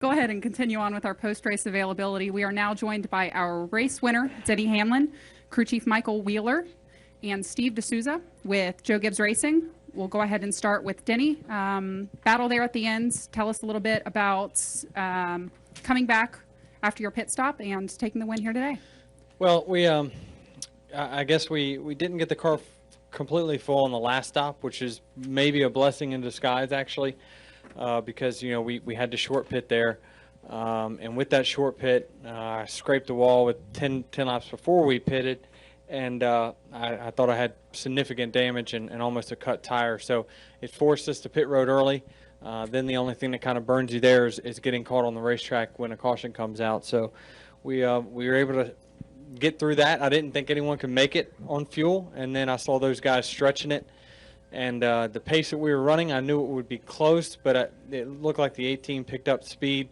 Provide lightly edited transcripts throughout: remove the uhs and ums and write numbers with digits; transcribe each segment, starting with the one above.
go ahead and continue on with our post-race availability. We are now joined by our race winner, Denny Hamlin, crew chief Michael Wheeler, and Steve D'Souza with Joe Gibbs Racing. We'll go ahead and start with Denny. Battle there at the end. Tell us a little bit about coming back after your pit stop and taking the win here today. Well, I guess we didn't get the car completely full on the last stop, which is maybe a blessing in disguise, actually, because, we had to short pit there. And with that short pit, I scraped the wall with 10 laps before we pitted. And I thought I had significant damage and almost a cut tire. So it forced us to pit road early. Then the only thing that kind of burns you there is getting caught on the racetrack when a caution comes out. So we were able to get through that. I didn't think anyone could make it on fuel. And then I saw those guys stretching it. And the pace that we were running, I knew it would be close, but it looked like the 18 picked up speed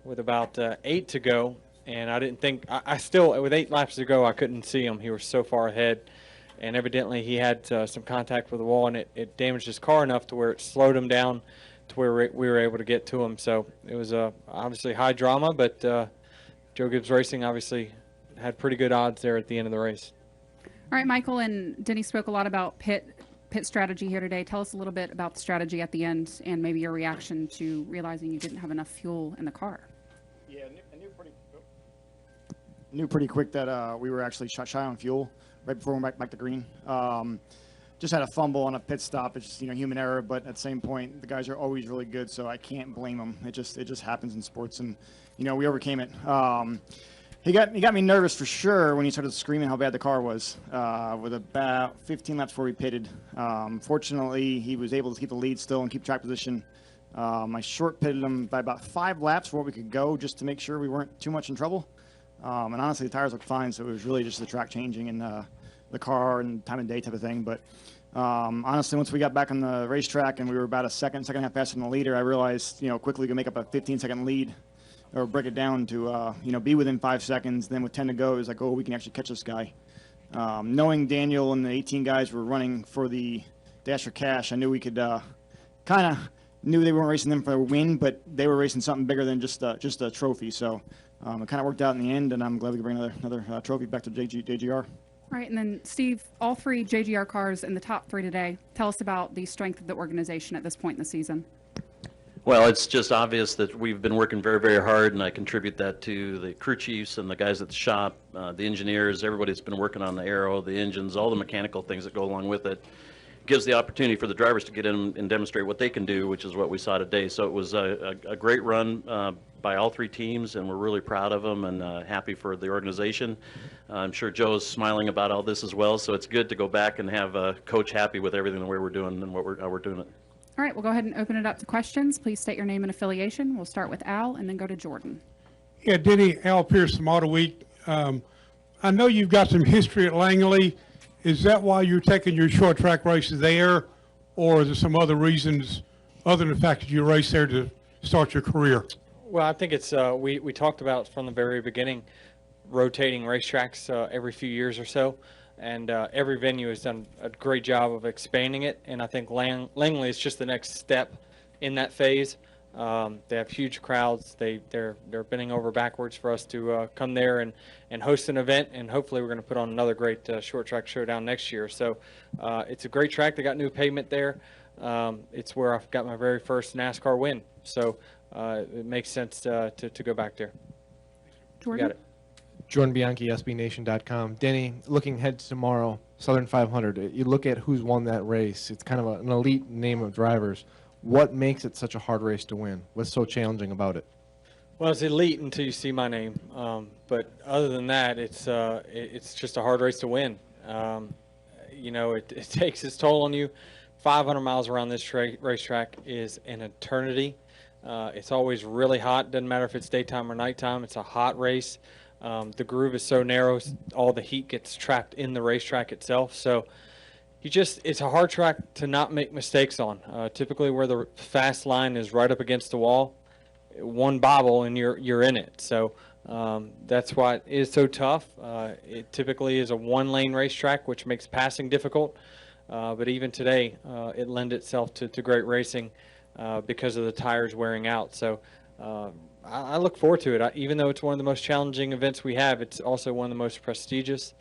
with about 8 to go. And I didn't think, I still, with 8 laps to go, I couldn't see him. He was so far ahead. And evidently he had some contact with the wall, and it damaged his car enough to where it slowed him down to where we were able to get to him. So it was obviously high drama, but Joe Gibbs Racing obviously had pretty good odds there at the end of the race. All right, Michael and Denny spoke a lot about pit strategy here today. Tell us a little bit about the strategy at the end and maybe your reaction to realizing you didn't have enough fuel in the car. Yeah, I knew pretty quick that we were actually shy on fuel right before we went back to green. Just had a fumble on a pit stop. It's just, human error, but at the same point, the guys are always really good, so I can't blame them. It just happens in sports, and we overcame it. He got me nervous for sure when he started screaming how bad the car was. With about 15 laps before we pitted. Fortunately, he was able to keep the lead still and keep track position. I short pitted him by about 5 laps for what we could go, just to make sure we weren't too much in trouble. And honestly, the tires looked fine, so it was really just the track changing and the car and time of day type of thing. But honestly, once we got back on the racetrack and we were about a second and a half faster than the leader, I realized, quickly we could make up a 15-second lead or break it down to, be within 5 seconds. Then with 10 to go, it was like, oh, we can actually catch this guy. Knowing Daniel and the 18 guys were running for the Dash for Cash, I knew we could kind of knew they weren't racing them for a win, but they were racing something bigger than just a trophy. So it kind of worked out in the end, and I'm glad we could bring another trophy back to JGR. All right, and then Steve, all 3 JGR cars in the top 3 today. Tell us about the strength of the organization at this point in the season. Well, it's just obvious that we've been working very, very hard, and I contribute that to the crew chiefs and the guys at the shop, the engineers, everybody's been working on the aero, the engines, all the mechanical things that go along with it. Gives the opportunity for the drivers to get in and demonstrate what they can do, which is what we saw today. So it was a great run by all 3 teams, and we're really proud of them and happy for the organization. I'm sure Joe's smiling about all this as well, so it's good to go back and have Coach happy with everything the way we're doing and how we're doing it. All right, we'll go ahead and open it up to questions. Please state your name and affiliation. We'll start with Al and then go to Jordan. Yeah, Denny, Al Pierce from Auto Week. I know you've got some history at Langley. Is that why you're taking your short track races there, or is there some other reasons other than the fact that you race there to start your career? Well, I think it's we talked about from the very beginning rotating racetracks every few years or so, and every venue has done a great job of expanding it, and I think Langley is just the next step in that phase. They have huge crowds. They're bending over backwards for us to come there and host an event, and hopefully we're going to put on another great short track showdown next year. So it's a great track. They got new pavement there. It's where I've got my very first NASCAR win. So it makes sense to go back there. Jordan? You got it. Jordan Bianchi, SBNation.com. Denny, looking ahead to tomorrow, Southern 500. You look at who's won that race. It's kind of an elite name of drivers. What makes it such a hard race to win? What's so challenging about it? Well, it's elite until you see my name. But other than that, it's just a hard race to win. It takes its toll on you. 500 miles around this racetrack is an eternity. It's always really hot. Doesn't matter if it's daytime or nighttime. It's a hot race. The groove is so narrow, all the heat gets trapped in the racetrack itself. So it's a hard track to not make mistakes on. Typically where the fast line is right up against the wall, one bobble and you're in it. So that's why it is so tough. It typically is a 1-lane racetrack, which makes passing difficult. But even today, it lends itself to great racing because of the tires wearing out. So I look forward to it. Even though it's one of the most challenging events we have, it's also one of the most prestigious.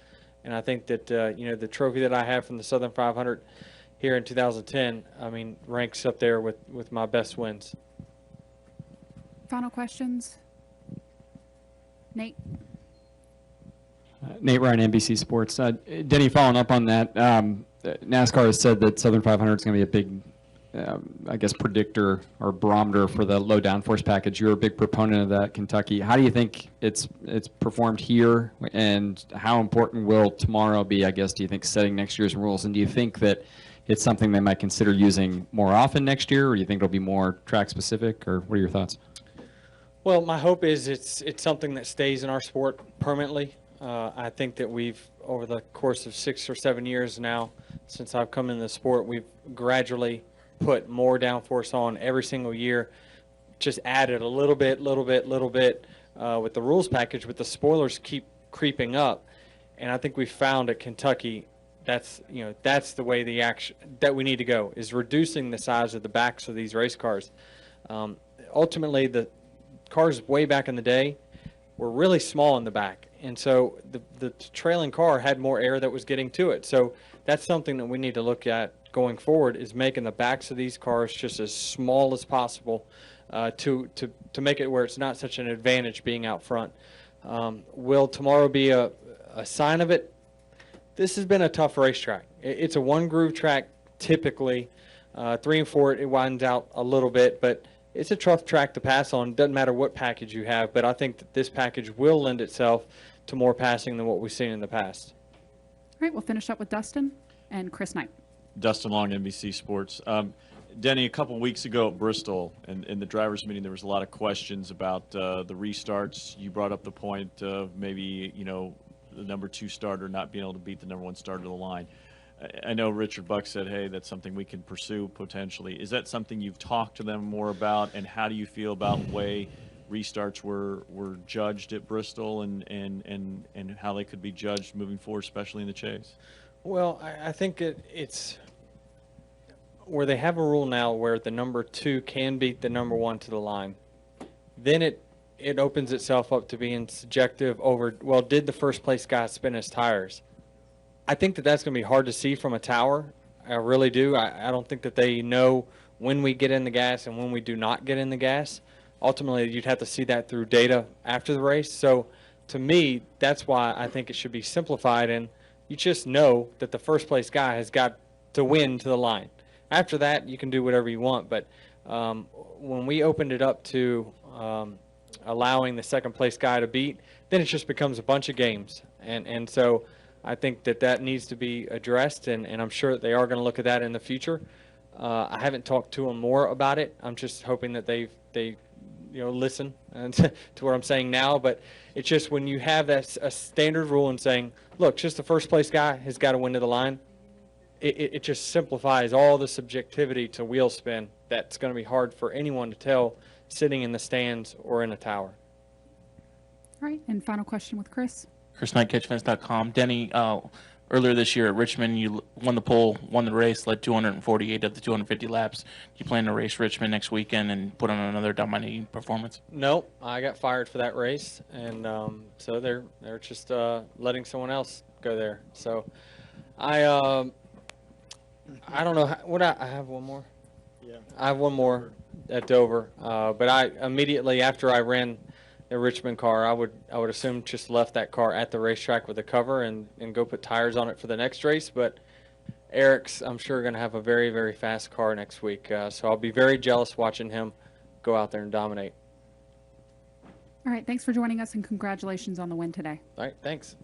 And I think that, the trophy that I have from the Southern 500 here in 2010, I mean, ranks up there with my best wins. Final questions? Nate? Nate Ryan, NBC Sports. Denny, following up on that, NASCAR has said that Southern 500 is going to be a big, I guess, predictor or barometer for the low downforce package. You're a big proponent of that, Kentucky. How do you think it's performed here, and how important will tomorrow be, I guess, do you think, setting next year's rules? And do you think that it's something they might consider using more often next year, or do you think it'll be more track specific, or what are your thoughts? Well, my hope is it's something that stays in our sport permanently. I think that we've, over the course of 6 or 7 years now, since I've come in the sport, we've gradually put more downforce on every single year, just added a little bit with the rules package, but the spoilers keep creeping up. And I think we found at Kentucky that's the way the action that we need to go, is reducing the size of the backs of these race cars. Ultimately, the cars way back in the day were really small in the back, and so the trailing car had more air that was getting to it. So that's something that we need to look at going forward, is making the backs of these cars just as small as possible, to make it where it's not such an advantage being out front. Will tomorrow be a sign of it? This has been a tough racetrack. It's a one groove track typically. 3 and 4 it widens out a little bit, but it's a tough track to pass on. Doesn't matter what package you have, but I think that this package will lend itself to more passing than what we've seen in the past. All right, we'll finish up with Dustin and Chris Knight. Dustin Long, NBC Sports. Denny, a couple weeks ago at Bristol, in the drivers' meeting, there was a lot of questions about the restarts. You brought up the point of maybe, the number 2 starter not being able to beat the number 1 starter to the line. I know Richard Buck said, hey, that's something we can pursue potentially. Is that something you've talked to them more about, and how do you feel about the way restarts were judged at Bristol, and how they could be judged moving forward, especially in the chase? Well, I think it's where they have a rule now where the number 2 can beat the number 1 to the line. Then it opens itself up to being subjective over, well, did the first place guy spin his tires? I think that that's going to be hard to see from a tower. I really do. I don't think that they know when we get in the gas and when we do not get in the gas. Ultimately, you'd have to see that through data after the race. So to me, that's why I think it should be simplified, and you just know that the first place guy has got to win to the line. After that, you can do whatever you want. But when we opened it up to allowing the second place guy to beat, then it just becomes a bunch of games. And so I think that needs to be addressed, and I'm sure that they are going to look at that in the future. I haven't talked to them more about it. I'm just hoping that they listen to what I'm saying now. But it's just when you have that a standard rule and saying, look, just the first place guy has got to win to the line, it just simplifies all the subjectivity to wheel spin. That's going to be hard for anyone to tell sitting in the stands or in a tower. All right, and final question with Chris. Chris Knight, catchfence.com. Denny, earlier this year at Richmond, you won the pole, won the race, led 248 of the 250 laps. You plan to race Richmond next weekend and put on another dominating performance? No, I got fired for that race, and so they're just letting someone else go there. So I don't know what I have one more. Yeah, I have one more at Dover, but I immediately after I ran the Richmond car, I would assume just left that car at the racetrack with a cover and go put tires on it for the next race. But Eric's, I'm sure, going to have a very, very fast car next week. So I'll be very jealous watching him go out there and dominate. All right, thanks for joining us, and congratulations on the win today. All right, thanks.